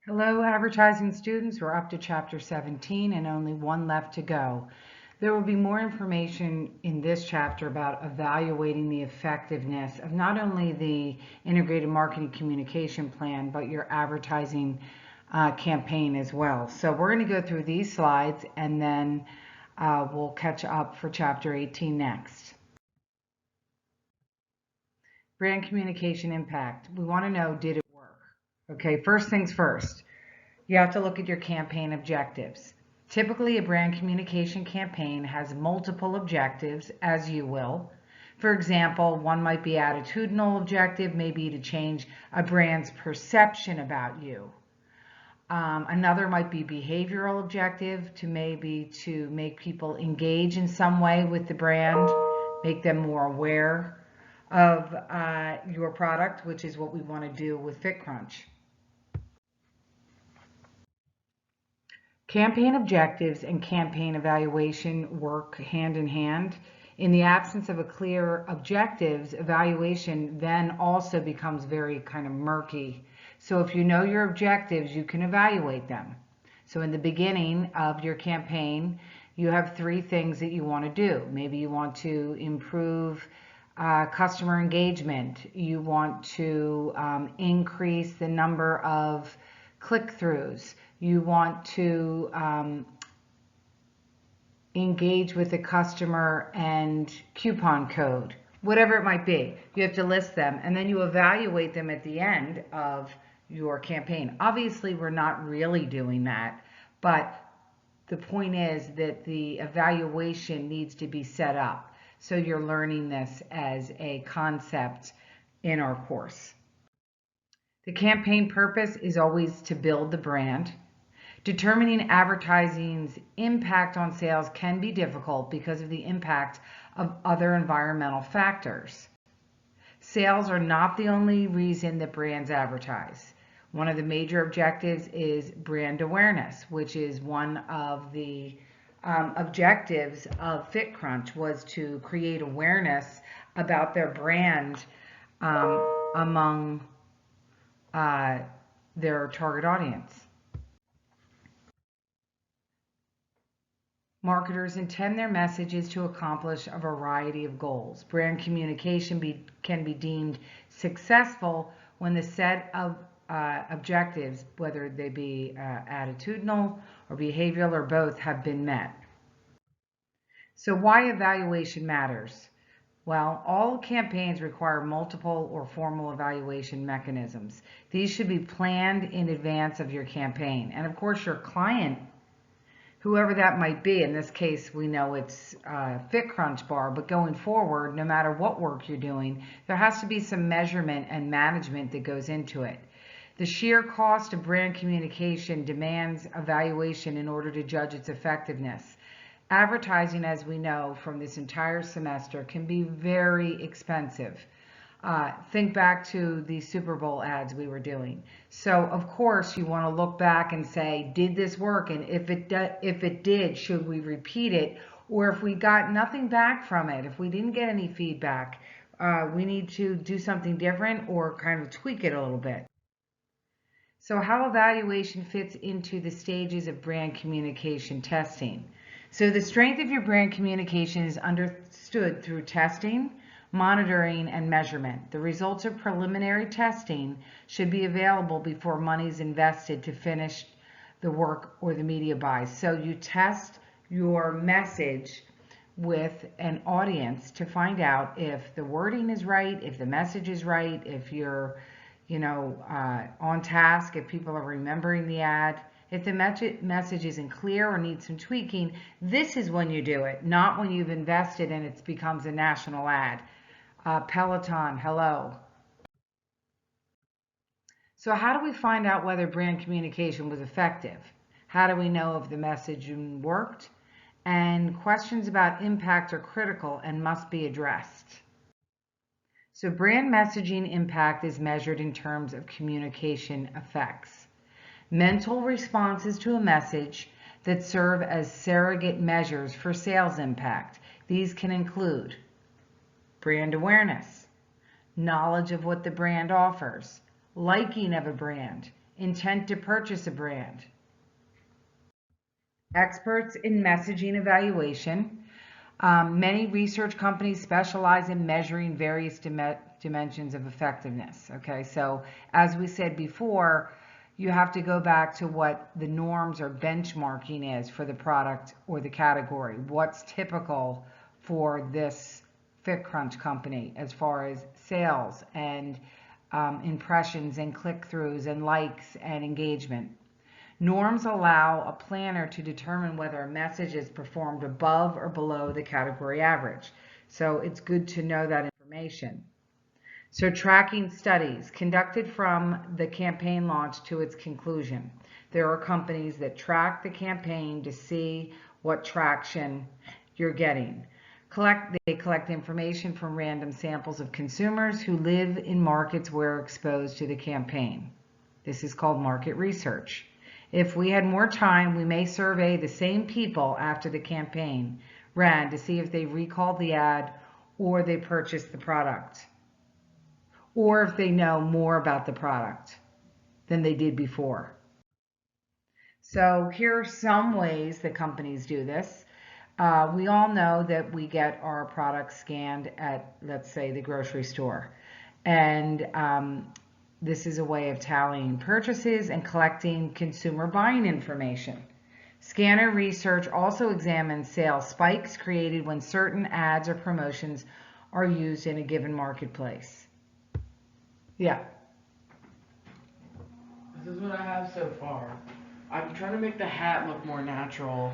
Hello, advertising students. We're up to chapter 17 and only one left to go. There will be more information in this chapter about evaluating the effectiveness of not only the integrated marketing communication plan, but your advertising campaign as well. So we're going to go through these slides and then we'll catch up for chapter 18 next. Brand communication impact. We want to know, did it work? Okay, first things first. You have to look at your campaign objectives. Typically, a brand communication campaign has multiple objectives, as you will. For example, one might be attitudinal objective, maybe to change a brand's perception about you. Another might be behavioral objective, to make people engage in some way with the brand, make them more aware of your product, which is what we want to do with FitCrunch. Campaign objectives and campaign evaluation work hand in hand. In the absence of a clear objectives, evaluation then also becomes very kind of murky. So if you know your objectives, you can evaluate them. So in the beginning of your campaign, you have three things that you want to do. Maybe you want to improve customer engagement. You want to increase the number of click-throughs. You want to engage with the customer and coupon code, whatever it might be. You have to list them and then you evaluate them at the end of your campaign. Obviously, we're not really doing that, but the point is that the evaluation needs to be set up. So you're learning this as a concept in our course. The campaign purpose is always to build the brand. Determining advertising's impact on sales can be difficult because of the impact of other environmental factors. Sales are not the only reason that brands advertise. One of the major objectives is brand awareness, which is one of the objectives of FitCrunch, was to create awareness about their brand among their target audience. Marketers intend their messages to accomplish a variety of goals. Brand communication can be deemed successful when the set of objectives, whether they be attitudinal or behavioral or both, have been met. So why evaluation matters? Well, all campaigns require multiple or formal evaluation mechanisms. These should be planned in advance of your campaign. And of course, your client, whoever that might be, in this case, we know it's FitCrunch Bar, but going forward, no matter what work you're doing, there has to be some measurement and management that goes into it. The sheer cost of brand communication demands evaluation in order to judge its effectiveness. Advertising, as we know from this entire semester, can be very expensive. Think back to the Super Bowl ads we were doing. So of course you want to look back and say, did this work? And if it did, should we repeat it? Or if we got nothing back from it, if we didn't get any feedback, we need to do something different or kind of tweak it a little bit. So how evaluation fits into the stages of brand communication testing. So the strength of your brand communication is understood through testing, monitoring, and measurement. The results of preliminary testing should be available before money is invested to finish the work or the media buys. So you test your message with an audience to find out if the wording is right, if the message is right, if you're on task, if people are remembering the ad. If the message isn't clear or needs some tweaking, this is when you do it, not when you've invested and it becomes a national ad. Peloton, hello. So how do we find out whether brand communication was effective? How do we know if the messaging worked? And questions about impact are critical and must be addressed. So brand messaging impact is measured in terms of communication effects. Mental responses to a message that serve as surrogate measures for sales impact. These can include brand awareness, knowledge of what the brand offers, liking of a brand, intent to purchase a brand. Experts in messaging evaluation. Many research companies specialize in measuring various dimensions of effectiveness. Okay, so as we said before, you have to go back to what the norms or benchmarking is for the product or the category. What's typical for this FitCrunch company as far as sales and impressions and click-throughs and likes and engagement. Norms allow a planner to determine whether a message is performed above or below the category average. So it's good to know that information. So tracking studies conducted from the campaign launch to its conclusion. There are companies that track the campaign to see what traction you're getting. They collect information from random samples of consumers who live in markets where exposed to the campaign. This is called market research. If we had more time, we may survey the same people after the campaign ran to see if they recalled the ad or they purchased the product, or if they know more about the product than they did before. So here are some ways that companies do this. We all know that we get our products scanned at, let's say, the grocery store. And this is a way of tallying purchases and collecting consumer buying information. Scanner research also examines sales spikes created when certain ads or promotions are used in a given marketplace. Yeah. This is what I have so far. I'm trying to make the hat look more natural.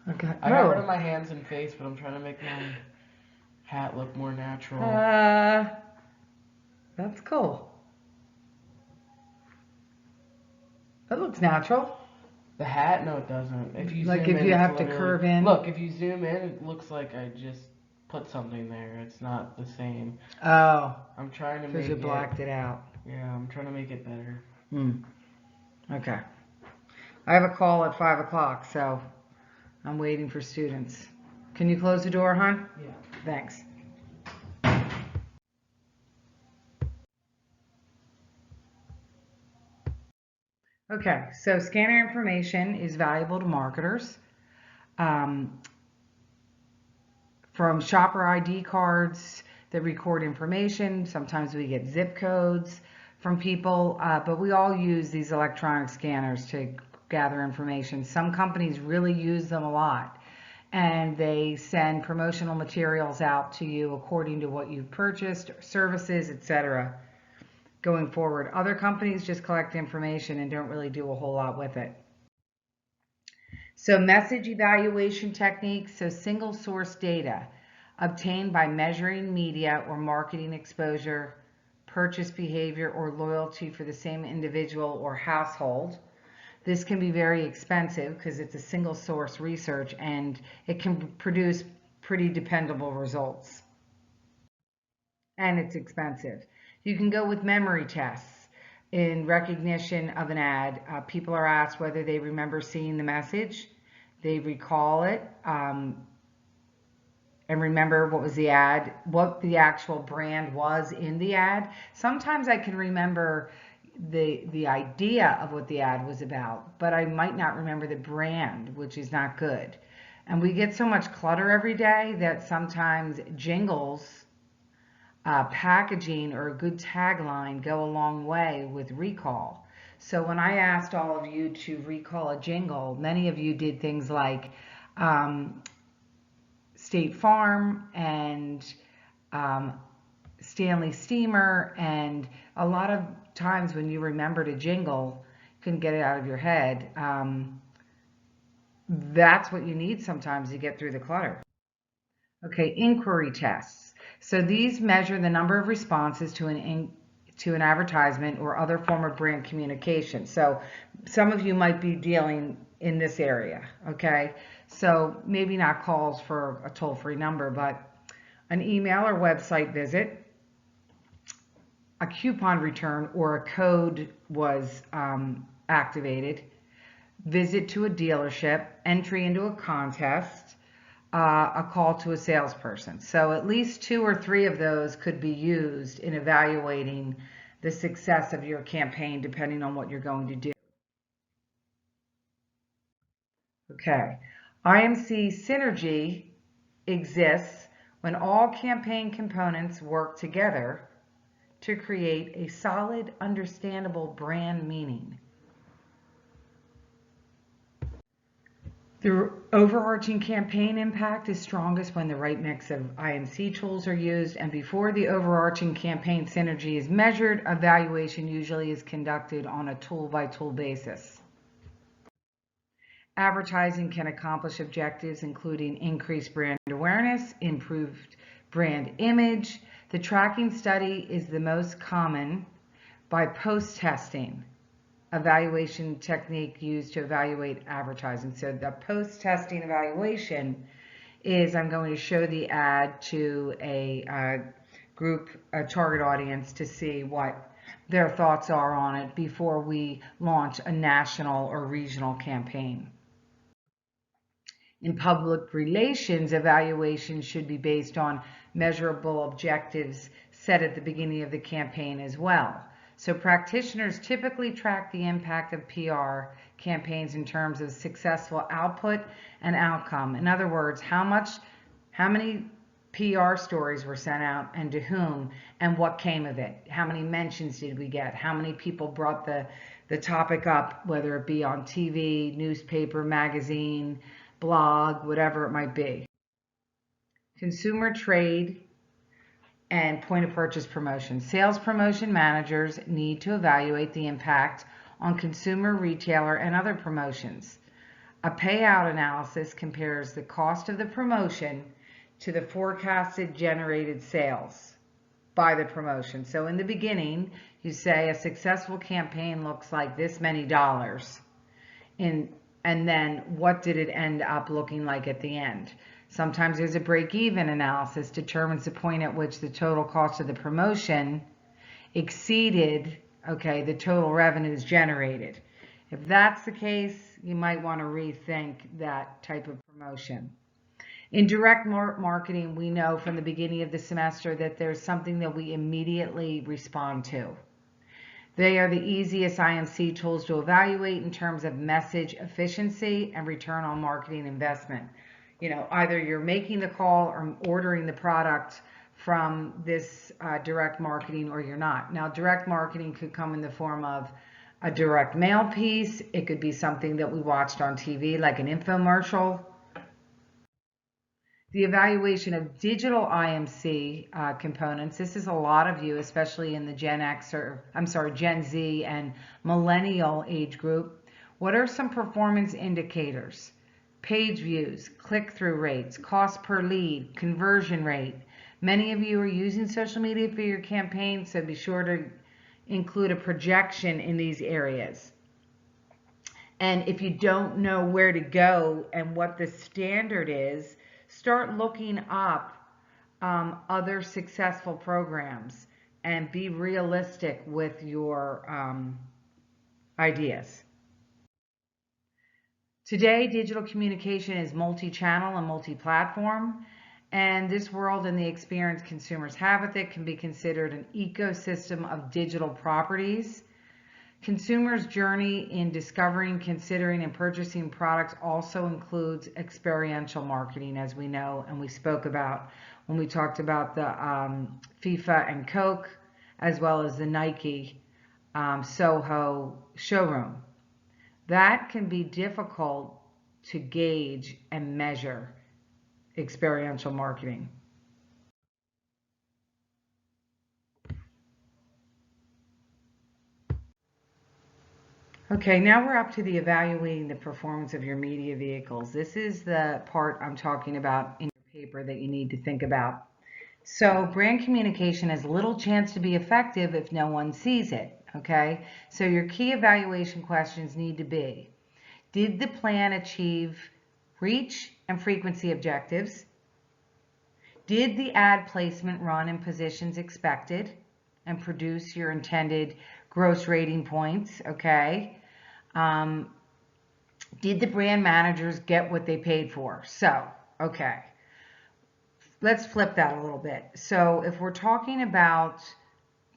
Okay. I got rid of my hands and face, but I'm trying to make my hat look more natural. That's cool. That looks natural. The hat? No, it doesn't. If you like zoom if in, you it's have to literally- curve in. Look, if you zoom in, it looks like I just put something there. It's not the same. Oh, I'm trying to make because it. you blacked it out. Yeah, I'm trying to make it better. Okay. I have a call at 5 o'clock, so I'm waiting for students. Can you close the door, hon? Yeah. Thanks. Okay, so scanner information is valuable to marketers. From shopper ID cards that record information, sometimes we get zip codes from people, but we all use these electronic scanners to gather information. Some companies really use them a lot, and they send promotional materials out to you according to what you've purchased, services, etc. going forward. Other companies just collect information and don't really do a whole lot with it. So message evaluation techniques, so single source data obtained by measuring media or marketing exposure, purchase behavior, or loyalty for the same individual or household. This can be very expensive because it's a single source research and it can produce pretty dependable results. And it's expensive. You can go with memory tests. In recognition of an ad, people are asked whether they remember seeing the message, they recall it, and remember what was the ad, what the actual brand was in the ad. Sometimes I can remember the idea of what the ad was about, but I might not remember the brand, which is not good. And we get so much clutter every day that sometimes jingles, packaging, or a good tagline go a long way with recall. So when I asked all of you to recall a jingle, many of you did things like State Farm and Stanley Steamer, and a lot of times when you remembered a jingle, couldn't get it out of your head. That's what you need sometimes to get through the clutter. Okay, inquiry tests. So these measure the number of responses to an advertisement or other form of brand communication. So some of you might be dealing in this area, okay? So maybe not calls for a toll-free number, but an email or website visit, a coupon return or a code was activated, visit to a dealership, entry into a contest, a call to a salesperson. So at least 2 or 3 of those could be used in evaluating the success of your campaign depending on what you're going to do. Okay, IMC synergy exists when all campaign components work together to create a solid, understandable brand meaning. The overarching campaign impact is strongest when the right mix of IMC tools are used, and before the overarching campaign synergy is measured, evaluation usually is conducted on a tool-by-tool basis. Advertising can accomplish objectives including increased brand awareness, improved brand image. The tracking study is the most common by post-testing evaluation technique used to evaluate advertising. So the post-testing evaluation is I'm going to show the ad to a group, a target audience, to see what their thoughts are on it before we launch a national or regional campaign. In public relations, evaluation should be based on measurable objectives set at the beginning of the campaign as well. So practitioners typically track the impact of PR campaigns in terms of successful output and outcome. In other words, how many PR stories were sent out and to whom and what came of it? How many mentions did we get? How many people brought the topic up, whether it be on TV, newspaper, magazine, blog, whatever it might be. Consumer trade and point of purchase promotion. Sales promotion managers need to evaluate the impact on consumer, retailer, and other promotions. A payout analysis compares the cost of the promotion to the forecasted generated sales by the promotion. So in the beginning, you say a successful campaign looks like this many dollars. And then what did it end up looking like at the end? Sometimes there's a break-even analysis, determines the point at which the total cost of the promotion exceeded, the total revenues generated. If that's the case, you might want to rethink that type of promotion. In direct marketing, we know from the beginning of the semester that there's something that we immediately respond to. They are the easiest IMC tools to evaluate in terms of message efficiency and return on marketing investment. Either you're making the call or ordering the product from this direct marketing or you're not. Now, direct marketing could come in the form of a direct mail piece. It could be something that we watched on TV, like an infomercial. The evaluation of digital IMC components. This is a lot of you, especially in the Gen Z and millennial age group. What are some performance indicators? Page views, click-through rates, cost per lead, conversion rate. Many of you are using social media for your campaign, so be sure to include a projection in these areas. And if you don't know where to go and what the standard is, start looking up other successful programs and be realistic with your ideas. Today, digital communication is multi-channel and multi-platform, and this world and the experience consumers have with it can be considered an ecosystem of digital properties. Consumers' journey in discovering, considering, and purchasing products also includes experiential marketing, as we know, and we spoke about when we talked about the FIFA and Coke, as well as the Nike Soho showroom. That can be difficult to gauge and measure experiential marketing. Okay, now we're up to the evaluating the performance of your media vehicles. This is the part I'm talking about in your paper that you need to think about. So brand communication has little chance to be effective if no one sees it, okay? So your key evaluation questions need to be, did the plan achieve reach and frequency objectives? Did the ad placement run in positions expected and produce your intended gross rating points, okay? Did the brand managers get what they paid for? So, okay, let's flip that a little bit. So if we're talking about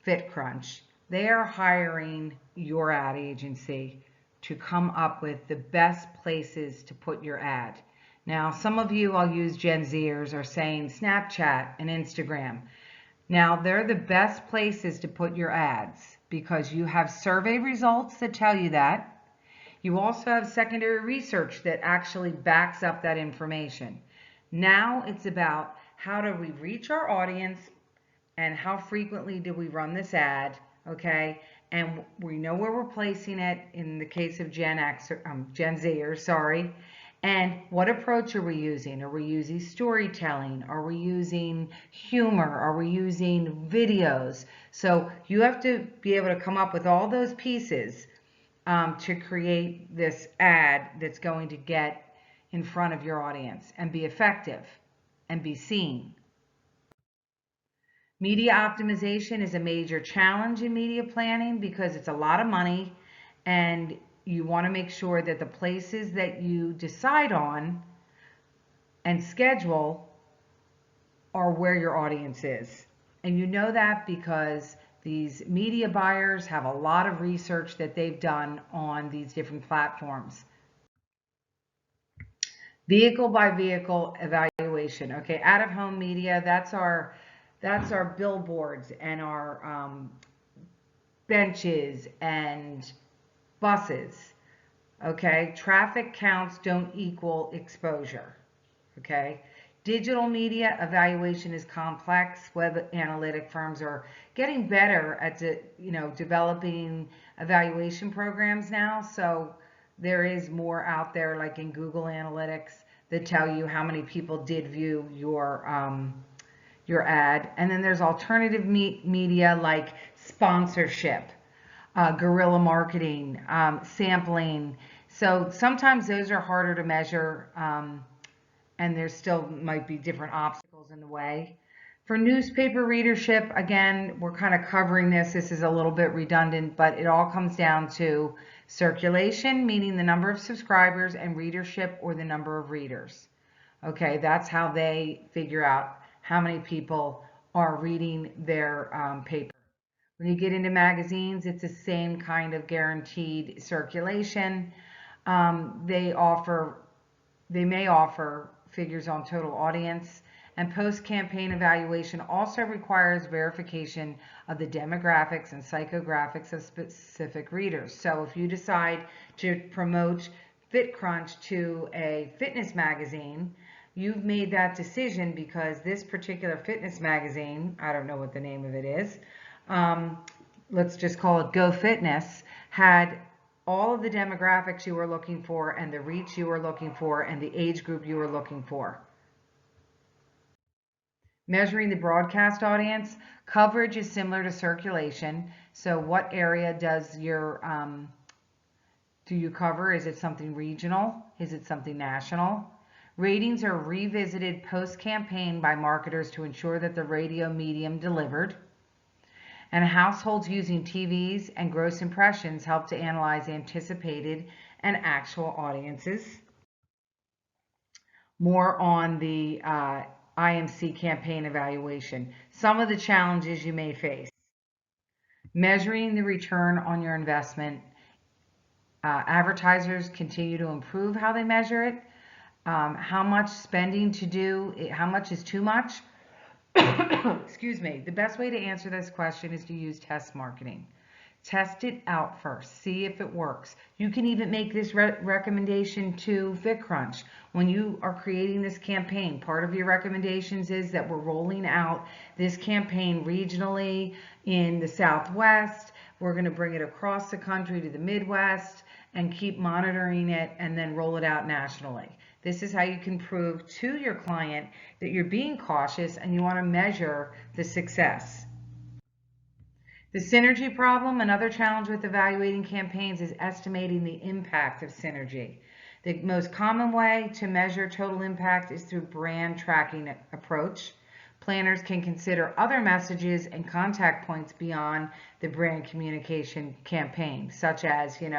FitCrunch, They are hiring your ad agency to come up with the best places to put your ad. Now, some of you, I'll use Gen Zers, are saying Snapchat and Instagram. Now, they're the best places to put your ads because you have survey results that tell you that. You also have secondary research that actually backs up that information. Now it's about how do we reach our audience and how frequently do we run this ad, okay? And we know where we're placing it in the case of Gen Zers, sorry. And what approach are we using? Are we using storytelling? Are we using humor? Are we using videos? So you have to be able to come up with all those pieces to create this ad that's going to get in front of your audience and be effective and be seen. Media optimization is a major challenge in media planning because it's a lot of money, and you want to make sure that the places that you decide on and schedule are where your audience is. And you know that because these media buyers have a lot of research that they've done on these different platforms. Vehicle by vehicle evaluation. Okay, out of home media, that's our billboards and our benches and buses. Okay, traffic counts don't equal exposure. Okay, digital media evaluation is complex. Web analytic firms are getting better at developing evaluation programs now. So there is more out there, like in Google Analytics, that tell you how many people did view your ad. And then there's alternative media like sponsorship, guerrilla marketing, sampling. So sometimes those are harder to measure, and there still might be different obstacles in the way. For newspaper readership, again, we're kind of covering this. This is a little bit redundant, but it all comes down to circulation, meaning the number of subscribers, and readership, or the number of readers. Okay, that's how they figure out how many people are reading their paper. When you get into magazines, it's the same kind of guaranteed circulation. They may offer figures on total audience, and post-campaign evaluation also requires verification of the demographics and psychographics of specific readers. So if you decide to promote FitCrunch to a fitness magazine, you've made that decision because this particular fitness magazine, I don't know what the name of it is, let's just call it Go Fitness, had all of the demographics you were looking for and the reach you were looking for and the age group you were looking for. Measuring the broadcast audience, coverage is similar to circulation. So what area does do you cover? Is it something regional? Is it something national? Ratings are revisited post-campaign by marketers to ensure that the radio medium delivered. And households using TVs and gross impressions help to analyze anticipated and actual audiences. More on the IMC campaign evaluation. Some of the challenges you may face. Measuring the return on your investment. Advertisers continue to improve how they measure it. How much spending to do, how much is too much? Excuse me. The best way to answer this question is to use test marketing. Test it out first. See if it works. You can even make this recommendation to FitCrunch. When you are creating this campaign, part of your recommendations is that we're rolling out this campaign regionally in the Southwest. We're going to bring it across the country to the Midwest and keep monitoring it and then roll it out nationally. This is how you can prove to your client that you're being cautious and you want to measure the success. The synergy problem, another challenge with evaluating campaigns, is estimating the impact of synergy. The most common way to measure total impact is through brand tracking approach. Planners can consider other messages and contact points beyond the brand communication campaign, such as, in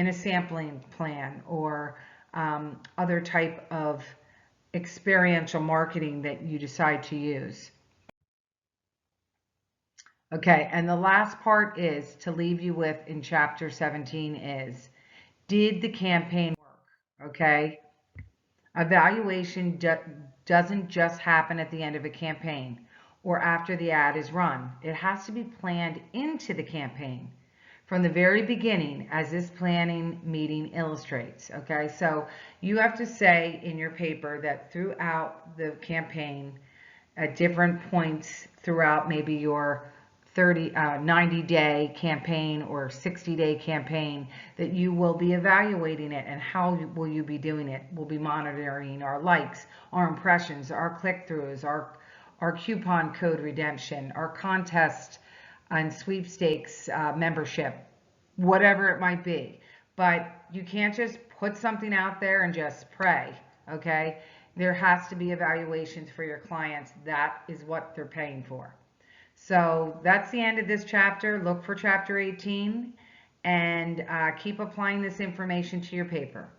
a sampling plan or other type of experiential marketing that you decide to use. Okay, and the last part is to leave you with in chapter 17 is, did the campaign work? Okay, evaluation doesn't just happen at the end of a campaign or after the ad is run. It has to be planned into the campaign from the very beginning, as this planning meeting illustrates. Okay, so you have to say in your paper that throughout the campaign, at different points throughout maybe your 90-day campaign or 60-day campaign, that you will be evaluating it. And how will you be doing it? We'll be monitoring our likes, our impressions, our click-throughs, our coupon code redemption, our contest and sweepstakes membership, whatever it might be. But you can't just put something out there and just pray, okay? There has to be evaluations for your clients. That is what they're paying for. So that's the end of this chapter. Look for chapter 18 and keep applying this information to your paper.